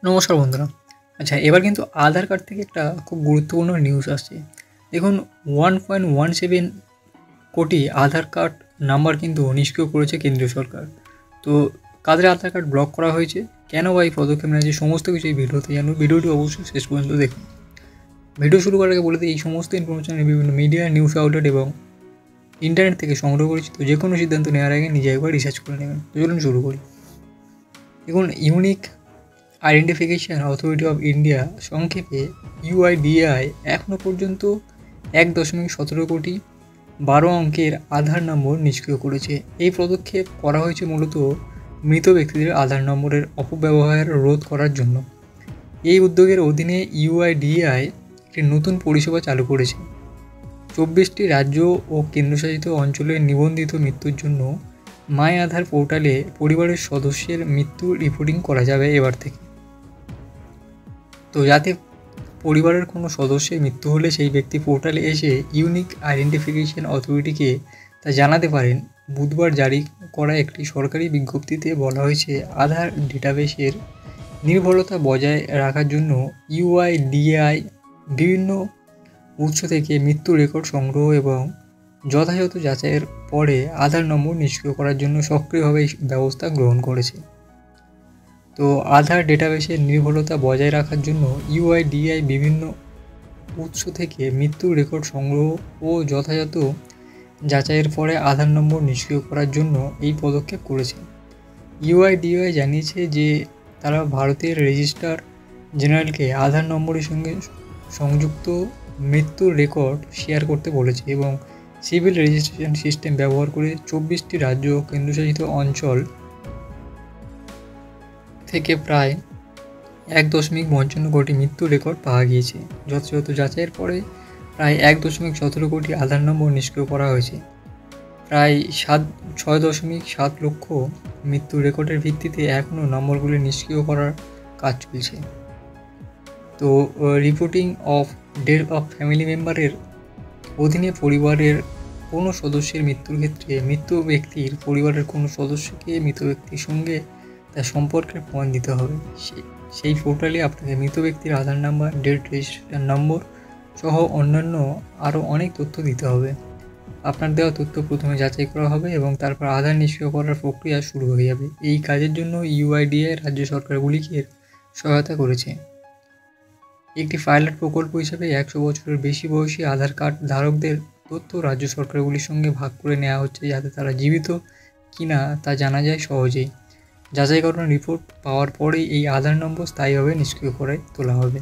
নমস্কার বন্ধুরা। আচ্ছা, এবার কিন্তু আধার কার্ড থেকে একটা খুব গুরুত্বপূর্ণ নিউজ আসছে। দেখুন, 1.17 কোটি আধার কার্ড নাম্বার কিন্তু নিষ্ক্রিয় করেছে কেন্দ্রীয় সরকার। তো কাদের আধার কার্ড ব্লক করা হয়েছে, কেন বা এই পদক্ষেপ নেওয়া, সমস্ত কিছু এই ভিডিওতে জানবো। ভিডিওটি অবশ্যই শেষ পর্যন্ত দেখুন। ভিডিও শুরু করার আগে বলে দিই, এই সমস্ত ইনফরমেশন বিভিন্ন মিডিয়া, নিউজ আউটলেট এবং ইন্টারনেট থেকে সংগ্রহ করেছি। তো যে কোনো সিদ্ধান্ত নেওয়ার আগে নিজে একবার রিসার্চ করে নেবেন। তো চলুন শুরু করি। দেখুন, unique identification authority of India, সংক্ষেপে ইউআইডিএআই, এখনও পর্যন্ত 1.17 কোটি 12 অঙ্কের আধার নম্বর নিষ্ক্রিয় করেছে। এই পদক্ষেপ করা হয়েছে মূলত মৃত ব্যক্তিদের আধার নম্বরের অপব্যবহার রোধ করার জন্য। এই উদ্যোগের অধীনে ইউআইডিএআই একটি নতুন পরিষেবা চালু করেছে। 24টি রাজ্য ও কেন্দ্রশাসিত অঞ্চলের নিবন্ধিত মৃত্যুর জন্য মাই আধার পোর্টালে পরিবারের সদস্যের মৃত্যু রিপোর্টিং করা যাবে এবার থেকে। তো যাতে পরিবারের কোনো সদস্যের মৃত্যু হলে সেই ব্যক্তি পোর্টালে এসে ইউনিক আইডেন্টিফিকেশন অথরিটিকে তা জানাতে পারেন। বুধবার জারি করা একটি সরকারি বিজ্ঞপ্তিতে বলা হয়েছে, আধার ডেটাবেসের নির্ভরতা বজায় রাখার জন্য ইউআইডিএআই বিভিন্ন উৎস থেকে মৃত্যু রেকর্ড সংগ্রহ এবং যথাযথ যাচাইয়ের পরে আধার নম্বর নিষ্ক্রিয় করার জন্য সক্রিয়ভাবে ব্যবস্থা গ্রহণ করেছে। তো আধার ডেটাবেসের নির্ভরতা বজায় রাখার জন্য ইউআইডিএআই বিভিন্ন উৎস থেকে মৃত্যুর রেকর্ড সংগ্রহ ও যথাযথ যাচাইয়ের পরে আধার নম্বর নিষ্ক্রিয় করার জন্য এই পদক্ষেপ করেছে। ইউআইডিএআই জানিয়েছে যে তারা ভারতের রেজিস্ট্রার জেনারেলকে আধার নম্বরের সঙ্গে সংযুক্ত মৃত্যুর রেকর্ড শেয়ার করতে বলেছে এবং সিভিল রেজিস্ট্রেশন সিস্টেম ব্যবহার করে 24টি রাজ্য ও কেন্দ্রশাসিত অঞ্চল থেকে প্রায় 1.55 কোটি মৃত্যু রেকর্ড পাওয়া গিয়েছে। যথাযথ যাচাইয়ের পরে প্রায় 1.17 কোটি আধার নম্বর নিষ্ক্রিয় করা হয়েছে। প্রায় 6.7 লক্ষ মৃত্যু রেকর্ডের ভিত্তিতে এখনও নম্বরগুলি নিষ্ক্রিয় করার কাজ চলছে। তো reporting of death of family মেম্বারের অধীনে পরিবারের কোনো সদস্যের মৃত্যুর ক্ষেত্রে মৃত ব্যক্তির পরিবারের কোনো সদস্যকে মৃত ব্যক্তির সঙ্গে তার সম্পর্কের প্রমাণ দিতে হবে। সেই পোর্টালে আপনাকে মৃত ব্যক্তির আধার নাম্বার, ডেট রেজিস্ট্রেশন নম্বর সহ অন্যান্য আরও অনেক তথ্য দিতে হবে। আপনার দেওয়া তথ্য প্রথমে যাচাই করা হবে এবং তারপর আধার নিষ্ক্রিয় করার প্রক্রিয়া শুরু হয়ে যাবে। এই কাজের জন্য ইউআইডিএআই রাজ্য সরকারগুলিকে সহায়তা করেছে। একটি পাইলট প্রকল্প হিসেবে 100 বছরের বেশি বয়সী আধার কার্ড ধারকদের তথ্য রাজ্য সরকারগুলির সঙ্গে ভাগ করে নেওয়া হচ্ছে, যাতে তারা জীবিত কিনা তা জানা যায় সহজেই। যাচাইকরণ রিপোর্ট পাওয়ার পরেই এই আধার নম্বর স্থায়ীভাবে নিষ্ক্রিয় করে তোলা হবে।